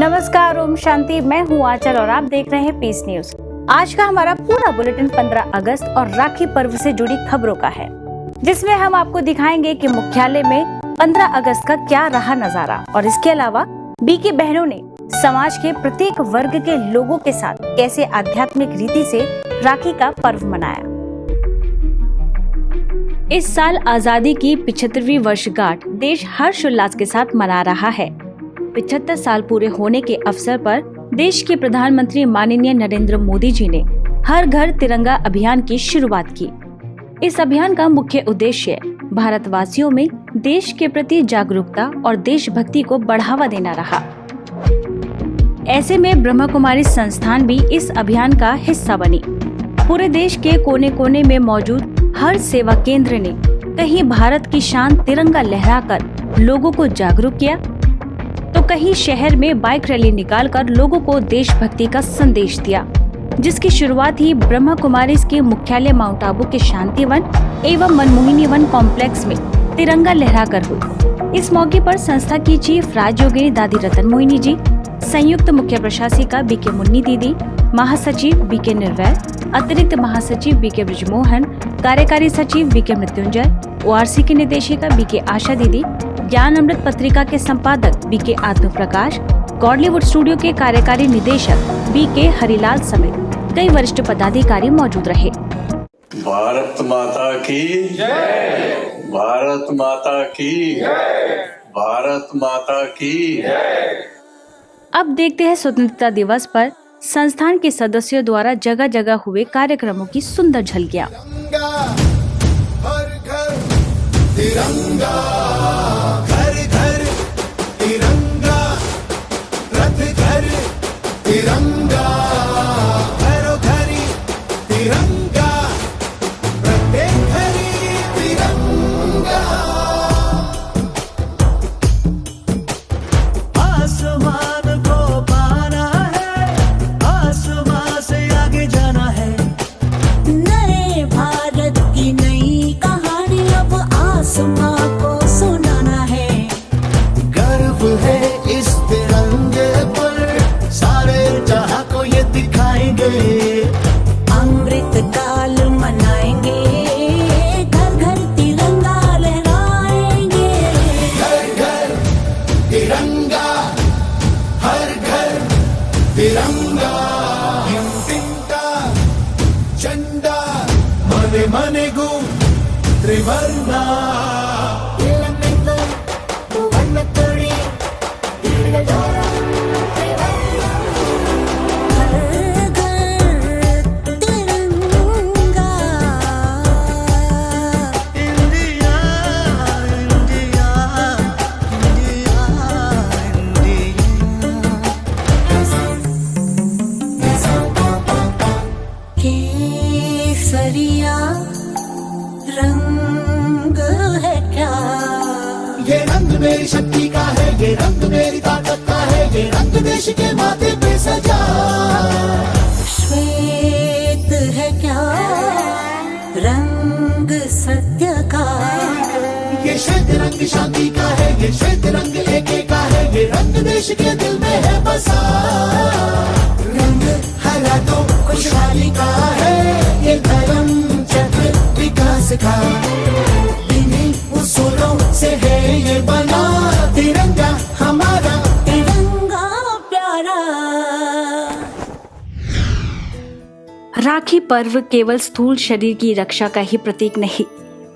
नमस्कार, ओम शांति। मैं हूँ आंचल और आप देख रहे हैं पीस न्यूज। आज का हमारा पूरा बुलेटिन 15 अगस्त और राखी पर्व से जुड़ी खबरों का है, जिसमें हम आपको दिखाएंगे कि मुख्यालय में 15 अगस्त का क्या रहा नजारा और इसके अलावा बीके बहनों ने समाज के प्रत्येक वर्ग के लोगों के साथ कैसे आध्यात्मिक रीति से राखी का पर्व मनाया। इस साल आजादी की 75वीं वर्षगांठ देश हर्षोल्लास के साथ मना रहा है। 75 साल पूरे होने के अवसर पर देश के प्रधानमंत्री माननीय नरेंद्र मोदी जी ने हर घर तिरंगा अभियान की शुरुआत की। इस अभियान का मुख्य उद्देश्य भारतवासियों में देश के प्रति जागरूकता और देशभक्ति को बढ़ावा देना रहा। ऐसे में ब्रह्मा कुमारी संस्थान भी इस अभियान का हिस्सा बनी। पूरे देश के कोने कोने में मौजूद हर सेवा केंद्र ने कहीं भारत की शान तिरंगा लहराकर लोगों को जागरूक किया, तो कहीं शहर में बाइक रैली निकालकर लोगों को देशभक्ति का संदेश दिया, जिसकी शुरुआत ही ब्रह्मा कुमारीज के मुख्यालय माउंट आबू के शांतिवन एवं मनमोहिनी वन कॉम्प्लेक्स में तिरंगा लहराकर हुई। इस मौके पर संस्था की चीफ राजयोगिनी दादी रतन मोहिनी जी, संयुक्त मुख्य प्रशासिका बीके मुन्नी दीदी, महासचिव बीके निर्वैर, अतिरिक्त महासचिव बीके ब्रिजमोहन, कार्यकारी सचिव बीके मृत्युंजय, ओआरसी की निदेशिका बीके आशा दीदी, ज्ञान अमृत पत्रिका के संपादक बीके आत्म प्रकाश, गॉडलीवुड स्टूडियो के कार्यकारी निदेशक बीके हरिलाल समेत कई वरिष्ठ पदाधिकारी मौजूद रहे। भारत माता की जय, भारत माता की जय, भारत माता की जय। अब देखते हैं स्वतंत्रता दिवस पर संस्थान के सदस्यों द्वारा जगह जगह हुए कार्यक्रमों की सुंदर झलकियां। हर घर तिरंगा, घर घर तिरंगा, रथ घर तिरंगा, घरों घरी तिरंगा, प्रत्येक घरी तिरंगा। आसमान को पाना है, आसमान से आगे जाना है। नए भारत की नई कहानी अब आसमां को सुनाना है। गर्व है इस तिरंगे पर, सारे जहां को ये दिखाएंगे। अमृत काल मनाएंगे, घर घर तिरंगा लहराएंगे। घर घर तिरंगा, हर घर तिरंगा, तिंका झंडा मने मने गु त्रिवर्णा। घर घर तिरंगा, इंडिया इंडिया इंडिया केसरिया रंग है क्या? ये रंग मेरी शक्ति का है, ये रंग मेरी ताकत का है, ये रंग देश के माथे पे सजा। श्वेत है क्या रंग सत्य का? ये श्वेत रंग शांति का है, ये श्वेत रंग एके का है, ये रंग देश के दिल में है बसा। रंग हरा तो खुशहाली का है, ये धर्म चक्र विकास का। इन्हीं उसूलों से है ये बना तिरंगा हमारा, तिरंगा प्यारा। राखी पर्व केवल स्थूल शरीर की रक्षा का ही प्रतीक नहीं,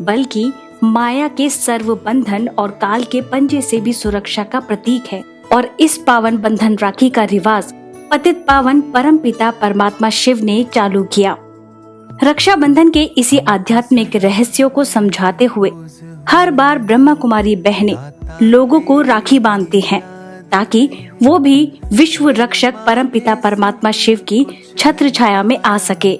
बल्कि माया के सर्व बंधन और काल के पंजे से भी सुरक्षा का प्रतीक है। और इस पावन बंधन राखी का रिवाज पतित पावन परमपिता परमात्मा शिव ने चालू किया। रक्षाबंधन के इसी आध्यात्मिक रहस्यों को समझाते हुए हर बार ब्रह्मा कुमारी बहनें लोगों को राखी बांधती हैं, ताकि वो भी विश्व रक्षक परमपिता परमात्मा शिव की छत्र छाया में आ सके।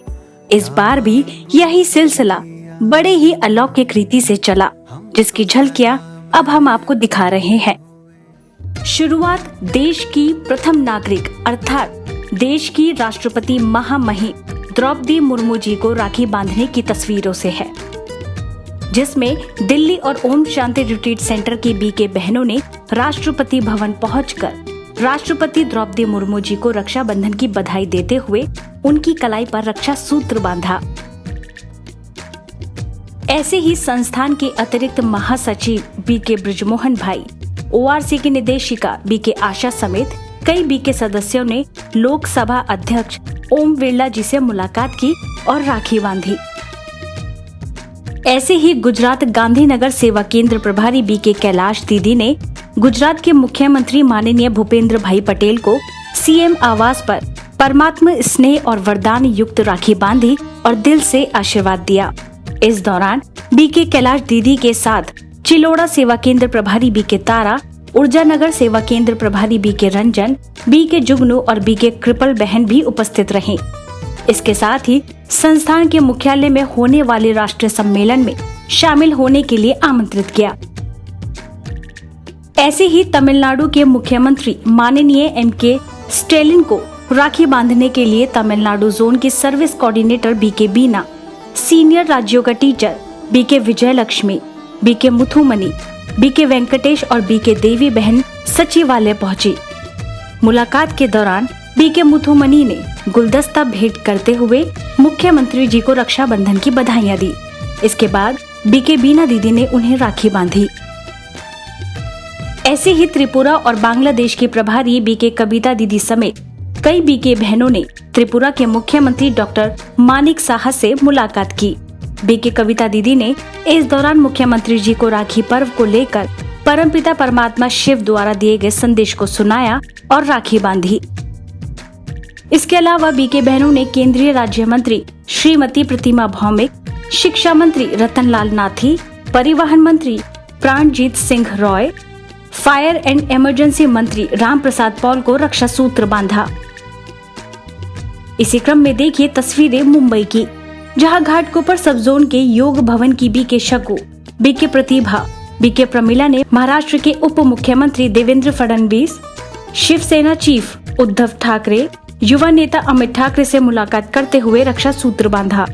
इस बार भी यही सिलसिला बड़े ही अलौकिक रीति से चला, जिसकी झलकियां अब हम आपको दिखा रहे हैं। शुरुआत देश की प्रथम नागरिक अर्थात देश की राष्ट्रपति महामहिम द्रौपदी मुर्मू जी को राखी बांधने की तस्वीरों से है, जिसमें दिल्ली और ओम शांति रिट्रीट सेंटर की बीके बहनों ने राष्ट्रपति भवन पहुंचकर राष्ट्रपति द्रौपदी मुर्मू जी को रक्षाबंधन की बधाई देते हुए उनकी कलाई पर रक्षा सूत्र बांधा। ऐसे ही संस्थान के अतिरिक्त महासचिव बीके ब्रिजमोहन भाई, ORC की निदेशिका बीके आशा समेत कई बीके सदस्यों ने लोकसभा अध्यक्ष ओम बिरला जी से मुलाकात की और राखी बांधी। ऐसे ही गुजरात गांधीनगर सेवा केंद्र प्रभारी बीके कैलाश दीदी ने गुजरात के मुख्यमंत्री माननीय भूपेंद्र भाई पटेल को CM आवास पर परमात्मा स्नेह और वरदान युक्त राखी बांधी और दिल से आशीर्वाद दिया। इस दौरान बीके कैलाश दीदी के साथ चिलोड़ा सेवा केंद्र प्रभारी बीके तारा, ऊर्जा नगर सेवा केंद्र प्रभारी बीके रंजन, बीके जुगनू और बीके कृपल बहन भी उपस्थित रहीं। इसके साथ ही संस्थान के मुख्यालय में होने वाले राष्ट्रीय सम्मेलन में शामिल होने के लिए आमंत्रित किया। ऐसे ही तमिलनाडु के मुख्यमंत्री माननीय MK स्टैलिन को राखी बांधने के लिए तमिलनाडु जोन की सर्विस कोऑर्डिनेटर बीके बीना, सीनियर राज्यों का टीचर बीके विजय लक्ष्मी, बीके मुथुमनी, बीके वेंकटेश और बीके देवी बहन सचिवालय पहुंची। मुलाकात के दौरान बीके मुथुमनी ने गुलदस्ता भेंट करते हुए मुख्यमंत्री जी को रक्षाबंधन की बधाइयां दी। इसके बाद बीके बीना दीदी ने उन्हें राखी बांधी। ऐसे ही त्रिपुरा और बांग्लादेश की प्रभारी बीके कविता दीदी समेत कई बीके बहनों ने त्रिपुरा के मुख्यमंत्री डॉक्टर मानिक साहा से मुलाकात की। बीके कविता दीदी ने इस दौरान मुख्यमंत्री जी को राखी पर्व को लेकर परमपिता परमात्मा शिव द्वारा दिए गए संदेश को सुनाया और राखी बांधी। इसके अलावा बीके बहनों ने केंद्रीय राज्य मंत्री श्रीमती प्रतिमा भौमिक, शिक्षा मंत्री रतनलाल नाथी, परिवहन मंत्री Pranjit Singh Roy, fire and emergency मंत्री राम प्रसाद पॉल को रक्षा सूत्र बांधा। इसी क्रम में देखिए तस्वीरें मुंबई की, जहां घाटकोपर सब जोन के योग भवन की बीके शगु, बीके प्रतिभा, बीके प्रमिला ने महाराष्ट्र के उप मुख्यमंत्री देवेंद्र फडणवीस, शिवसेना चीफ उद्धव ठाकरे, युवा नेता अमित ठाकरे से मुलाकात करते हुए रक्षा सूत्र बांधा।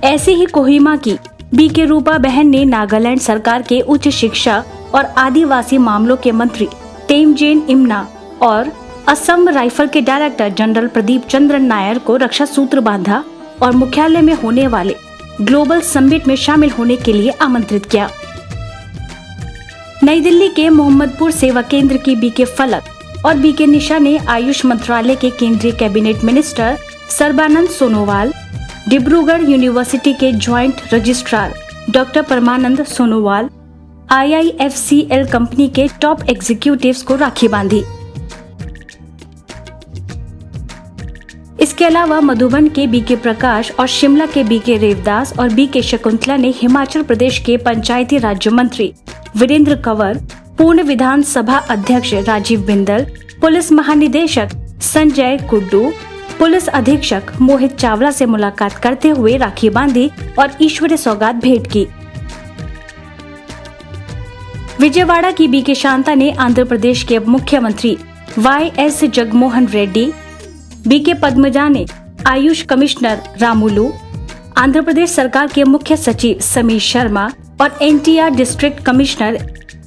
ऐसे ही कोहिमा की बीके रूपा बहन ने नागालैंड सरकार के उच्च शिक्षा और आदिवासी मामलों के मंत्री तेमजेन इमना और असम राइफल के डायरेक्टर जनरल प्रदीप चंद्रन नायर को रक्षा सूत्र बांधा और मुख्यालय में होने वाले ग्लोबल समिट में शामिल होने के लिए आमंत्रित किया। नई दिल्ली के मोहम्मदपुर सेवा केंद्र की बीके फलक और बीके निशा ने आयुष मंत्रालय के केंद्रीय cabinet minister Sarbananda Sonowal, Dibrugarh university के ज्वाइंट रजिस्ट्रार डॉक्टर परमानंद सोनोवाल, IIFCL कंपनी के टॉप एग्जीक्यूटिव्स को राखी बांधी। इसके अलावा मधुबन के बीके प्रकाश और शिमला के बीके रेवदास और बीके शकुंतला ने हिमाचल प्रदेश के पंचायती राज्य मंत्री वीरेंद्र कंवर, पूर्ण विधानसभा अध्यक्ष राजीव बिंदल, पुलिस महानिदेशक संजय कुड्डू, पुलिस अधीक्षक मोहित चावला से मुलाकात करते हुए राखी बांधी और ईश्वरीय सौगात भेंट की। विजयवाड़ा की बीके शांता ने आंध्र प्रदेश के मुख्यमंत्री YS जगनमोहन रेड्डी, बीके पद्मजा ने आयुष कमिश्नर रामुलु, आंध्र प्रदेश सरकार के मुख्य सचिव समीर शर्मा और NTR डिस्ट्रिक्ट कमिश्नर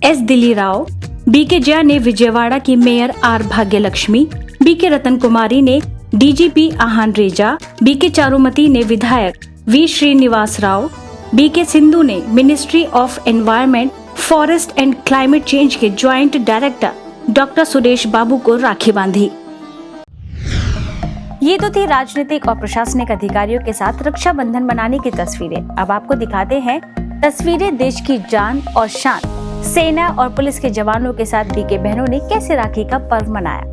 S दिली राव, बीके जया ने विजयवाड़ा की मेयर R भाग्यलक्ष्मी, बीके रतन कुमारी ने DGP आहान रेजा, बीके चारुमती ने विधायक V श्रीनिवास राव, बीके सिंधु ने ministry of environment, forest and climate change के joint director doctor Suresh Babu को राखी बांधी। ये तो थी राजनीतिक और प्रशासनिक अधिकारियों के साथ रक्षाबंधन मनाने की तस्वीरें। अब आपको दिखाते हैं तस्वीरें देश की जान और शान सेना और पुलिस के जवानों के साथ बीके बहनों ने कैसे राखी का पर्व मनाया।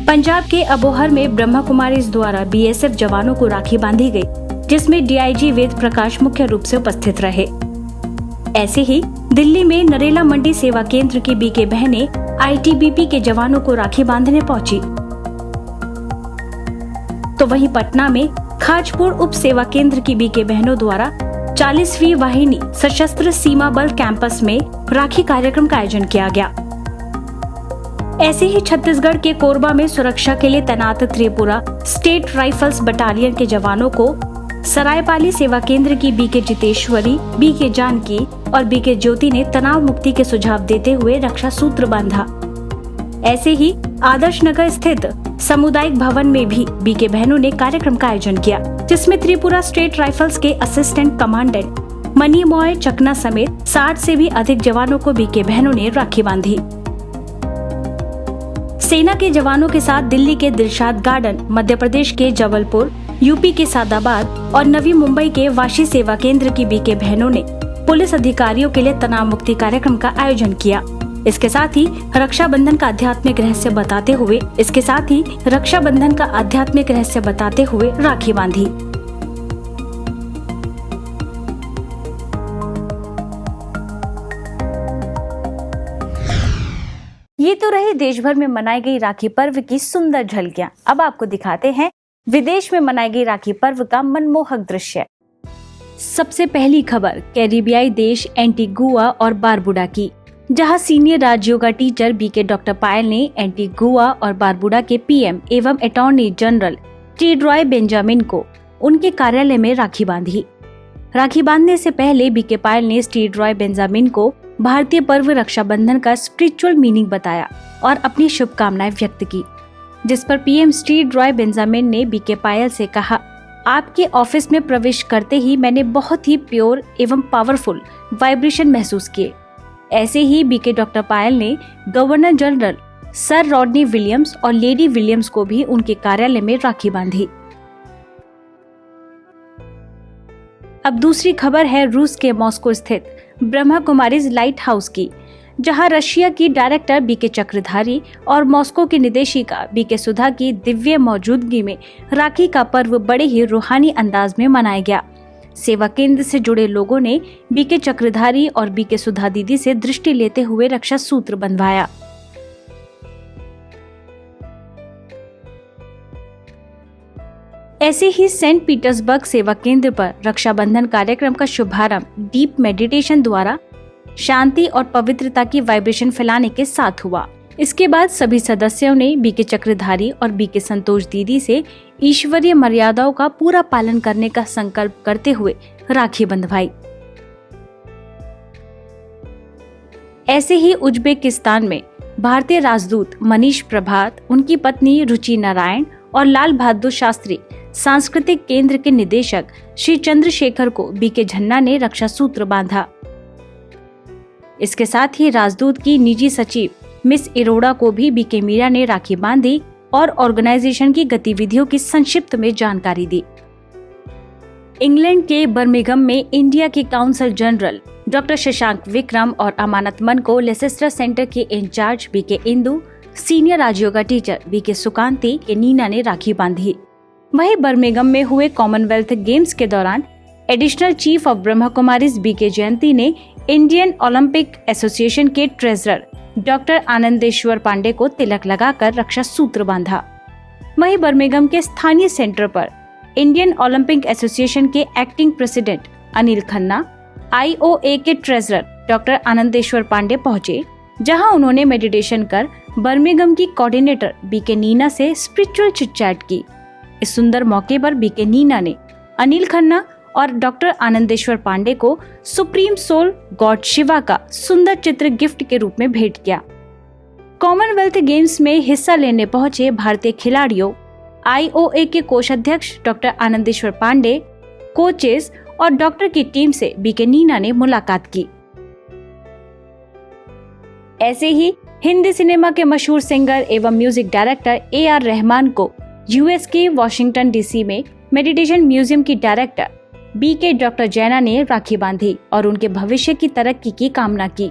पंजाब के अबोहर में ब्रह्मा कुमारीज द्वारा BSF जवानों को राखी बांधी गई, जिसमें DIG वेद प्रकाश मुख्य रूप से उपस्थित रहे। ऐसे ही दिल्ली में नरेला मंडी सेवा केंद्र की बीके बहनें ITBP के जवानों को राखी बांधने पहुंची। तो वहीं पटना में खाजपुर उप सेवा केंद्र की बीके बहनों द्वारा 40वीं वाहिनी सशस्त्र सीमा बल कैंपस में राखी कार्यक्रम का आयोजन किया गया। ऐसे ही छत्तीसगढ़ के कोरबा में सुरक्षा के लिए तैनात त्रिपुरा स्टेट राइफल्स बटालियन के जवानों को सरायपाली सेवा केंद्र की बीके जितेश्वरी, बीके जानकी और बीके ज्योति ने तनाव मुक्ति के सुझाव देते हुए रक्षा सूत्र बांधा। ऐसे ही आदर्श नगर स्थित सामुदायिक भवन में भी बीके बहनों ने कार्यक्रम का आयोजन किया, जिसमें त्रिपुरा स्टेट राइफल्स के असिस्टेंट कमांडेंट मनीमॉय चकना समेत 60 से भी अधिक जवानों को बीके बहनों ने राखी बांधी। सेना के जवानों के साथ दिल्ली के दिलशाद गार्डन, मध्य प्रदेश के जबलपुर, यूपी के सादाबाद और नवी मुंबई के वाशी सेवा केंद्र की बीके बहनों ने पुलिस अधिकारियों के लिए तनाव मुक्ति कार्यक्रम का आयोजन किया। इसके साथ ही रक्षाबंधन का आध्यात्मिक रहस्य बताते हुए राखी बांधी। ये तो रही देश भर में मनाई गई राखी पर्व की सुंदर झलकियां। अब आपको दिखाते हैं विदेश में मनाई गई राखी पर्व का मनमोहक दृश्य। सबसे पहली खबर कैरिबियाई देश एंटीगुआ और बारबुडा की, जहां senior Rajyoga teacher BK doctor Payal ने एंटीगुआ और बारबुडा के पीएम एवं अटॉर्नी जनरल टेड्रॉय बेंजामिन को उनके कार्यालय में राखी बांधी। राखी बांधने से पहले बीके पायल ने टेड्रॉय बेंजामिन को भारतीय पर्व रक्षाबंधन का स्पिरिचुअल मीनिंग बताया और अपनी शुभकामनाएं व्यक्त की, जिस पर पीएम टेड्रॉय बेंजामिन ने बीके पायल से कहा, आपके ऑफिस में प्रवेश करते ही मैंने बहुत ही प्योर एवं पावरफुल वाइब्रेशन महसूस किए। ऐसे ही बीके डॉक्टर पायल ने governor general sir Rodney Williams और लेडी विलियम्स को भी उनके कार्यालय में राखी बांधी। अब दूसरी खबर है रूस के मॉस्को स्थित ब्रह्मा कुमारीज लाइट हाउस की, जहां रशिया की डायरेक्टर बीके चक्रधारी और मॉस्को की निदेशिका बीके सुधा की दिव्य मौजूदगी में राखी का पर्व बड़े ही रूहानी अंदाज में मनाया गया। सेवा केंद्र से जुड़े लोगों ने बीके चक्रधारी और बीके सुधा दीदी से दृष्टि लेते हुए रक्षा सूत्र बंधवाया। ऐसे ही सेंट पीटर्सबर्ग सेवा केंद्र पर रक्षाबंधन कार्यक्रम का शुभारंभ डीप मेडिटेशन द्वारा शांति और पवित्रता की वाइब्रेशन फैलाने के साथ हुआ। इसके बाद सभी सदस्यों ने बीके चक्रधारी और बीके संतोष दीदी से ईश्वरीय मर्यादाओं का पूरा पालन करने का संकल्प करते हुए राखी बंधवाई। ऐसे ही उज्बेकिस्तान में भारतीय राजदूत मनीष प्रभात, उनकी पत्नी रुचि नारायण और लाल बहादुर शास्त्री सांस्कृतिक केंद्र के निदेशक श्री चंद्रशेखर को बीके झन्ना ने रक्षा सूत्र बांधा। इसके साथ ही राजदूत की निजी सचिव मिस अरोड़ा को भी बीके मीरा ने राखी बांधी और ऑर्गेनाइजेशन की गतिविधियों की संक्षिप्त में जानकारी दी। इंग्लैंड के बर्मिंघम में इंडिया के consul general doctor Shashank Vikram और अमानतमन को लेसेस्टर सेंटर के incharge BK Indu, senior Rajyoga teacher BK Sukanti के नीना ने राखी बांधी। वहीं बर्मिंघम में हुए कॉमनवेल्थ गेम्स के दौरान additional chief of Brahma Kumaris BK Jayanti ने इंडियन ओलंपिक एसोसिएशन के ट्रेजरर डॉक्टर आनंदेश्वर पांडे को तिलक लगाकर रक्षा सूत्र बांधा। वहीं बर्मिंघम के स्थानीय सेंटर पर इंडियन ओलंपिक एसोसिएशन के acting president Anil Khanna, IOA के ट्रेजरर डॉक्टर आनंदेश्वर पांडे पहुंचे, जहां उन्होंने मेडिटेशन कर बर्मिंघम की कोऑर्डिनेटर बीके नीना से स्पिरिचुअल चिटचैट की। इस सुंदर मौके पर बीके नीना ने अनिल खन्ना और डॉक्टर आनंदेश्वर पांडे को सुप्रीम सोल गॉड शिवा का सुंदर चित्र गिफ्ट के रूप में भेंट किया। कॉमनवेल्थ गेम्स में हिस्सा लेने पहुंचे भारतीय खिलाड़ियों, IOA के कोषाध्यक्ष डॉक्टर आनंदेश्वर पांडे, कोचेस और डॉक्टर की टीम से बीके नीना ने मुलाकात की। ऐसे ही हिंदी सिनेमा के मशहूर सिंगर एवं म्यूजिक डायरेक्टर AR रहमान को US के वॉशिंगटन DC में मेडिटेशन म्यूजियम की डायरेक्टर बीके डॉक्टर जैना ने राखी बांधी और उनके भविष्य की तरक्की की कामना की।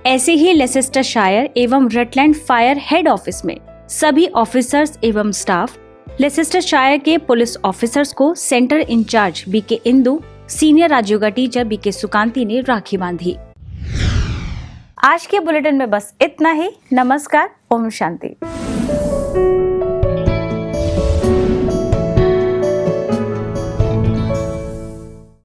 ऐसे ही लेसेस्टर शायर एवं रटलैंड फायर हेड ऑफिस में सभी ऑफिसर्स एवं स्टाफ, लेसेस्टर शायर के पुलिस ऑफिसर्स को centre incharge BK Indu, senior Rajyoga teacher BK Sukanti ने राखी बांधी। आज के बुलेटिन में बस इतना ही। नमस्कार, ओम शांति।